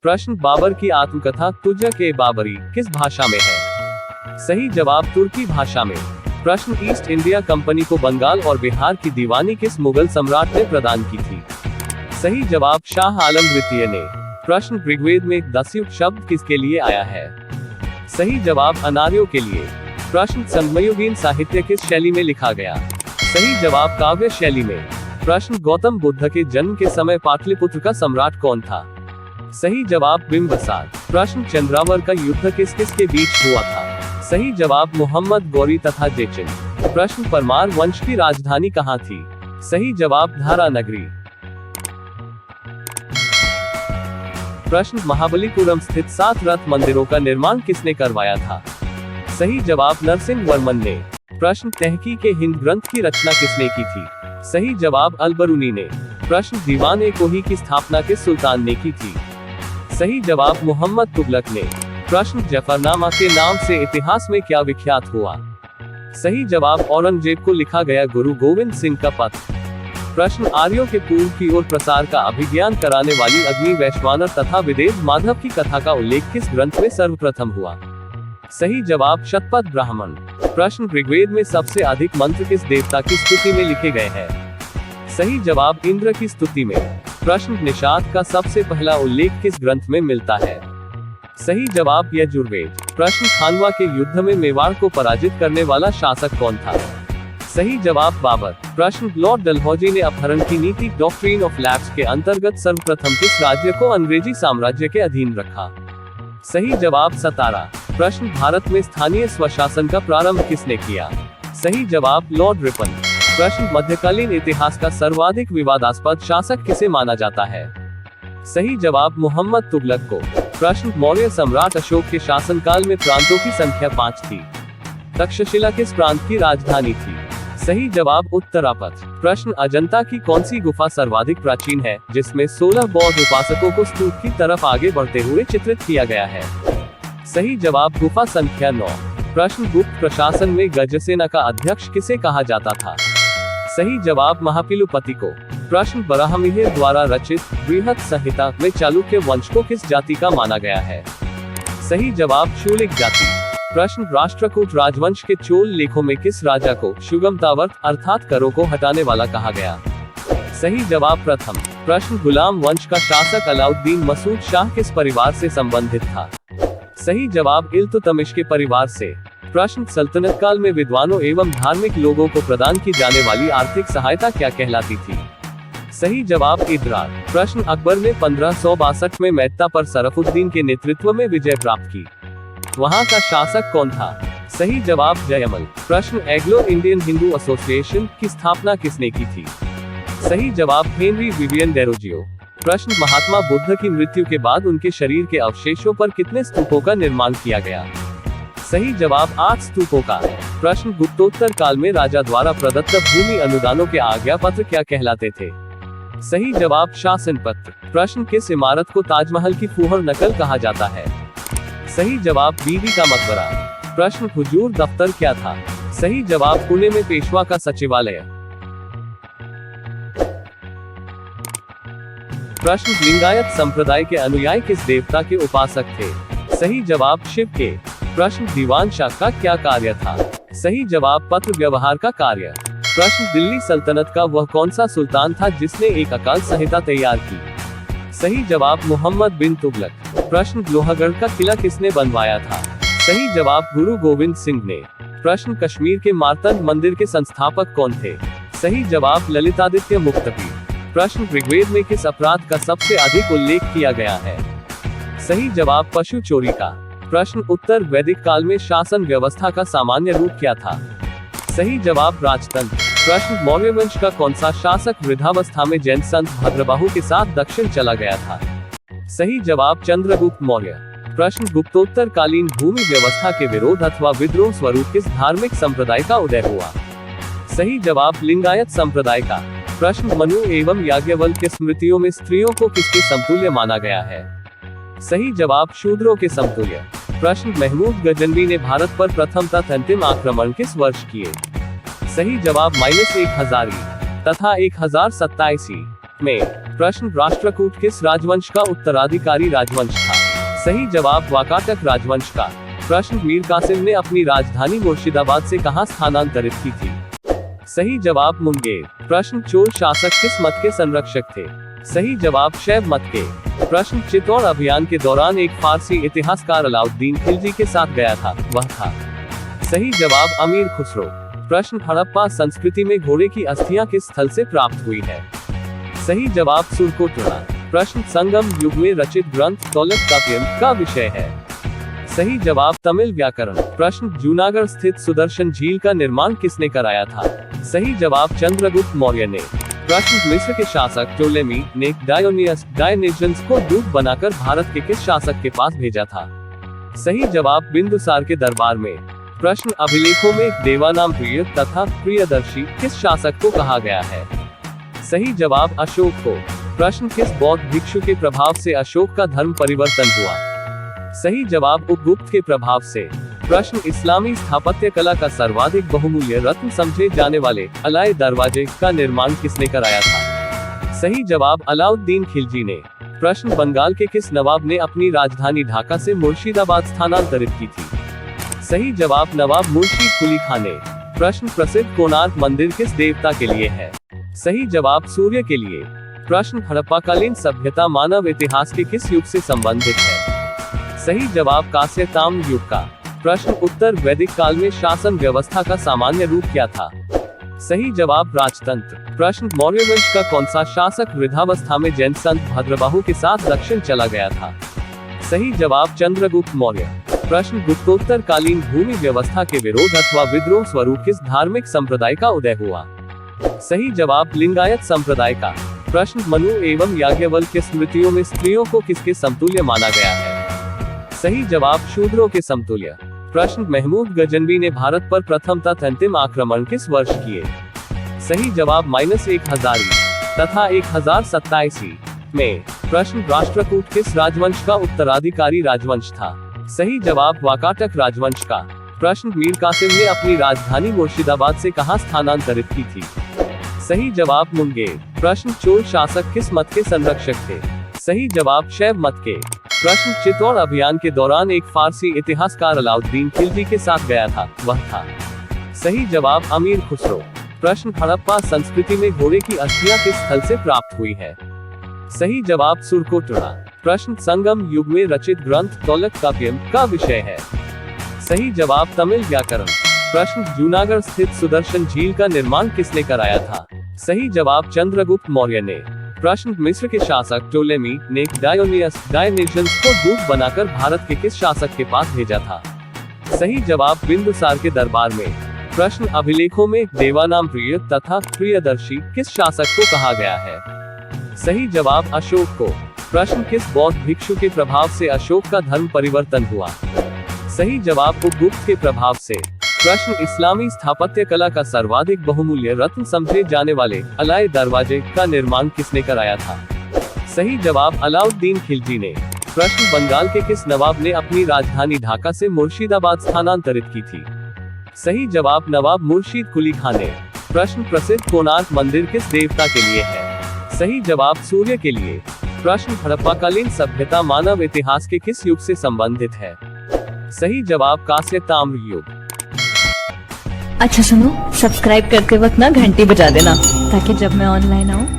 प्रश्न, बाबर की आत्मकथा तुज़्ज़ा-ए-बाबरी किस भाषा में है? सही जवाब तुर्की भाषा में। प्रश्न, ईस्ट इंडिया कंपनी को बंगाल और बिहार की दीवानी किस मुगल सम्राट ने प्रदान की थी? सही जवाब शाह आलम द्वितीय ने। प्रश्न, ऋग्वेद में दस्युक्त शब्द किसके लिए आया है? सही जवाब अनार्यों के लिए। प्रश्न, संगमयुगीन साहित्य किस शैली में लिखा गया? सही जवाब काव्य शैली में। प्रश्न, गौतम बुद्ध के जन्म के समय पाटलिपुत्र का सम्राट कौन था? सही जवाब बिंबिसार। प्रश्न, चंद्रावर का युद्ध किस किस के बीच हुआ था? सही जवाब मोहम्मद गौरी तथा जेचिन। प्रश्न, परमार वंश की राजधानी कहाँ थी? सही जवाब धारा नगरी। प्रश्न, महाबलीपुरम स्थित 7 रथ मंदिरों का निर्माण किसने करवाया था? सही जवाब नरसिंह वर्मन ने। प्रश्न, तहकीक हिंद ग्रंथ की रचना किसने की थी? सही जवाब अल-बरूनी ने। प्रश्न, दीवान-ए-कोही की स्थापना किस सुल्तान ने की थी? सही जवाब मोहम्मद तुगलक ने। प्रश्न, जफरनामा के नाम से इतिहास में क्या विख्यात हुआ? सही जवाब औरंगजेब को लिखा गया गुरु गोविंद सिंह का पत्र। प्रश्न, आर्यों के पूर्व की ओर प्रसार का अभिज्ञान कराने वाली अग्नि वैश्वानर तथा विदेव माधव की कथा का उल्लेख किस ग्रंथ में सर्वप्रथम हुआ? सही जवाब शतपथ ब्राह्मण। प्रश्न, ऋग्वेद में सबसे अधिक मंत्र किस देवता की स्तुति में लिखे गए हैं? सही जवाब इंद्र की स्तुति में। प्रश्न, निषाद का सबसे पहला उल्लेख किस ग्रंथ में मिलता है? सही जवाब यजुर्वेद। प्रश्न, खानवा के युद्ध में मेवाड़ को पराजित करने वाला शासक कौन था? सही जवाब बाबर। प्रश्न, लॉर्ड डलहौजी ने अपहरण की नीति डॉक्ट्रिन ऑफ लैप्स के अंतर्गत सर्वप्रथम किस राज्य को अंग्रेजी साम्राज्य के अधीन रखा? सही जवाब सतारा। प्रश्न, भारत में स्थानीय स्वशासन का प्रारंभ किसने किया? सही जवाब लॉर्ड रिपन। प्रश्न, मध्यकालीन इतिहास का सर्वाधिक विवादास्पद शासक किसे माना जाता है? सही जवाब मोहम्मद तुगलक को। प्रश्न, मौर्य सम्राट अशोक के शासनकाल में प्रांतों की संख्या 5 थी। तक्षशिला किस प्रांत की राजधानी थी? सही जवाब उत्तरापथ। प्रश्न, अजंता की कौन सी गुफा सर्वाधिक प्राचीन है, जिसमें 16 बौद्ध उपासकों को स्तूप की तरफ आगे बढ़ते हुए चित्रित किया गया है? सही जवाब गुफा संख्या 9। प्रश्न, गुप्त प्रशासन में गजसेना का अध्यक्ष किसे कहा जाता था? सही जवाब महापिलुपति को। प्रश्न, बराहमिहिर द्वारा रचित बृहत संहिता में चालुक्य वंश को किस जाति का माना गया है? सही जवाब शूलिक जाति। प्रश्न, राष्ट्रकूट राजवंश के चोल लेखों में किस राजा को सुगमतावर्त अर्थात करों को हटाने वाला कहा गया? सही जवाब प्रथम। प्रश्न, गुलाम वंश का शासक अलाउद्दीन मसूद शाह किस परिवार से संबंधित था? सही जवाब इल्तुतमिश के परिवार से। प्रश्न, सल्तनत काल में विद्वानों एवं धार्मिक लोगों को प्रदान की जाने वाली आर्थिक सहायता क्या कहलाती थी? सही जवाब इदरार। प्रश्न, अकबर ने 1562 में मैत्ता पर सरफुद्दीन के नेतृत्व में विजय प्राप्त की। वहां का शासक कौन था? सही जवाब जयमल। प्रश्न, एंग्लो इंडियन हिंदू एसोसिएशन की स्थापना किसने की थी? सही जवाब हेनरी विवियन डेरोजियो। प्रश्न, महात्मा बुद्ध की मृत्यु के बाद उनके शरीर के अवशेषों पर कितने स्तूपों का निर्माण किया गया? सही जवाब 8 स्तूपों का। प्रश्न, गुप्तोत्तर काल में राजा द्वारा प्रदत्त भूमि अनुदानों के आज्ञा पत्र क्या कहलाते थे? सही जवाब शासन पत्र। प्रश्न, किस इमारत को ताजमहल की फूहड़ नकल कहा जाता है? सही जवाब बीबी का मकबरा। प्रश्न, हुजूर दफ्तर क्या था? सही जवाब पुणे में पेशवा का सचिवालय। प्रश्न, लिंगायत संप्रदाय के अनुयायी किस देवता के उपासक थे? सही जवाब शिव के। प्रश्न, दीवान शाह का क्या कार्य था? सही जवाब पत्र व्यवहार का कार्य। प्रश्न, दिल्ली सल्तनत का वह कौन सा सुल्तान था जिसने एक अकाल संहिता तैयार की? सही जवाब मोहम्मद बिन तुगलक। प्रश्न, लोहगढ़ का किला किसने बनवाया था? सही जवाब गुरु गोविंद सिंह ने। प्रश्न, कश्मीर के मार्तंड मंदिर के संस्थापक कौन थे? सही जवाब ललितादित्य मुक्तपी। प्रश्न, ऋग्वेद में किस अपराध का सबसे अधिक उल्लेख किया गया है? सही जवाब पशु चोरी का। प्रश्न, उत्तर वैदिक काल में शासन व्यवस्था का सामान्य रूप क्या था? सही जवाब राजतंत्र। प्रश्न, मौर्य वंश का कौन सा शासक वृद्धावस्था में जैन संत भद्रबाहु के साथ दक्षिण चला गया था? सही जवाब चंद्रगुप्त मौर्य। प्रश्न, गुप्तोत्तर कालीन भूमि व्यवस्था के विरोध अथवा विद्रोह स्वरूप किस धार्मिक संप्रदाय का उदय हुआ? सही जवाब लिंगायत संप्रदाय का। प्रश्न, मनु एवं याज्ञवल्क्य के स्मृतियों में स्त्रियों को किसके समतुल्य माना गया है? सही जवाब शूद्रों के समतुल्य। प्रश्न, महमूद गजनवी ने भारत पर प्रथम तथा अंतिम आक्रमण किस वर्ष किए? सही जवाब -1000 तथा 1027। में। प्रश्न राष्ट्रकूट किस राजवंश का उत्तराधिकारी राजवंश था? सही जवाब वाकाटक राजवंश का। प्रश्न मीर कासिम ने अपनी राजधानी मुर्शिदाबाद से कहां स्थानांतरित की थी? सही जवाब मुंगेर। प्रश्न चोल शासक किस मत के संरक्षक थे? सही जवाब शैव मत के। प्रश्न चित्तौड़ अभियान के दौरान एक फारसी इतिहासकार अलाउद्दीन खिलजी के साथ गया था, वह था? सही जवाब अमीर खुसरो। प्रश्न हड़प्पा संस्कृति में घोड़े की अस्थियां किस स्थल से प्राप्त हुई है? सही जवाब सुरकोटड़ा। प्रश्न संगम युग में रचित ग्रंथ तौलकाप्यम का विषय है? सही जवाब तमिल व्याकरण। प्रश्न जूनागढ़ स्थित सुदर्शन झील का निर्माण किसने कराया था? सही जवाब चंद्रगुप्त मौर्य ने। प्रश्न मिस्र के शासक टोलेमी ने डायोनिजन्स को दूत बनाकर भारत के किस शासक के पास भेजा था? सही जवाब बिंदुसार के दरबार में। प्रश्न अभिलेखों में देवानाम प्रिय तथा प्रियदर्शी किस शासक को कहा गया है? सही जवाब अशोक को। प्रश्न किस बौद्ध भिक्षु के प्रभाव से अशोक का धर्म परिवर्तन हुआ? सही जवाब उपगुप्त के प्रभाव से। प्रश्न इस्लामी स्थापत्य कला का सर्वाधिक बहुमूल्य रत्न समझे जाने वाले अलाए दरवाजे का निर्माण किसने कराया था? सही जवाब अलाउद्दीन खिलजी ने। प्रश्न बंगाल के किस नवाब ने अपनी राजधानी ढाका से मुर्शिदाबाद स्थानांतरित की थी? सही जवाब नवाब मुर्शीद कुली खान ने। प्रश्न प्रसिद्ध कोणार्क मंदिर किस देवता के लिए है? सही जवाब सूर्य के लिए। प्रश्न हड़प्पाकालीन सभ्यता मानव इतिहास के किस युग से संबंधित है? सही जवाब कांस्य ताम्र युग का। प्रश्न उत्तर वैदिक काल में शासन व्यवस्था का सामान्य रूप क्या था? सही जवाब राजतंत्र। प्रश्न मौर्य वंश का कौन सा शासक वृद्धावस्था में जैन संत भद्रबाहु के साथ दक्षिण चला गया था? सही जवाब चंद्रगुप्त मौर्य। प्रश्न गुप्तोत्तर कालीन भूमि व्यवस्था के विरोध अथवा विद्रोह स्वरूप किस धार्मिक संप्रदाय का उदय हुआ? सही जवाब लिंगायत संप्रदाय का। प्रश्न मनु एवं याज्ञवल्क्य के स्मृतियों में स्त्रियों को किसके समतुल्य माना गया है? सही जवाब शूद्रों के समतुल्य। प्रश्न महमूद गजनवी ने भारत पर प्रथम तथा अंतिम आक्रमण किस वर्ष किए? सही जवाब -1000 तथा 1027 में। प्रश्न राष्ट्रकूट किस राजवंश का उत्तराधिकारी राजवंश था? सही जवाब वाकाटक राजवंश का। प्रश्न मीर कासिम ने अपनी राजधानी मुर्शिदाबाद से कहां स्थानांतरित की थी? सही जवाब मुंगेर। प्रश्न चोल शासक किस मत के संरक्षक थे? सही जवाब शैव मत के। प्रश्न चित्तौड़ अभियान के दौरान एक फारसी इतिहासकार अलाउद्दीन खिलजी के साथ गया था, वह था? सही जवाब अमीर खुसरो। प्रश्न हड़प्पा संस्कृति में घोड़े की अस्थियां किस स्थल से प्राप्त हुई है? सही जवाब सुरकोटड़ा। प्रश्न संगम युग में रचित ग्रंथ तौलकाप्यम का विषय है? सही जवाब तमिल व्याकरण। प्रश्न जूनागढ़ स्थित सुदर्शन झील का निर्माण किसने कराया था? सही जवाब चंद्रगुप्त मौर्य ने। प्रश्न मिस्र के शासक टोलेमी ने डायोनिजन्स को दूत बनाकर भारत के किस शासक के पास भेजा था? सही जवाब बिंदुसार के दरबार में। प्रश्न अभिलेखों में देवानाम प्रिय तथा प्रियदर्शी किस शासक को कहा गया है? सही जवाब अशोक को। प्रश्न किस बौद्ध भिक्षु के प्रभाव से अशोक का धर्म परिवर्तन हुआ? सही जवाब उपगुप्त के प्रभाव से। प्रश्न इस्लामी स्थापत्य कला का सर्वाधिक बहुमूल्य रत्न समझे जाने वाले अलाए दरवाजे का निर्माण किसने कराया था? सही जवाब अलाउद्दीन खिलजी ने। प्रश्न बंगाल के किस नवाब ने अपनी राजधानी ढाका से मुर्शिदाबाद स्थानांतरित की थी? सही जवाब नवाब मुर्शीद कुली खान ने। प्रश्न प्रसिद्ध कोणार्क मंदिर किस देवता के लिए है? सही जवाब सूर्य के लिए। प्रश्न हड़प्पाकालीन सभ्यता मानव इतिहास के किस युग से संबंधित है? सही जवाब कांस्य ताम्र युग। अच्छा सुनो, सब्सक्राइब करते वक्त ना घंटी बजा देना, ताकि जब मैं ऑनलाइन आऊँ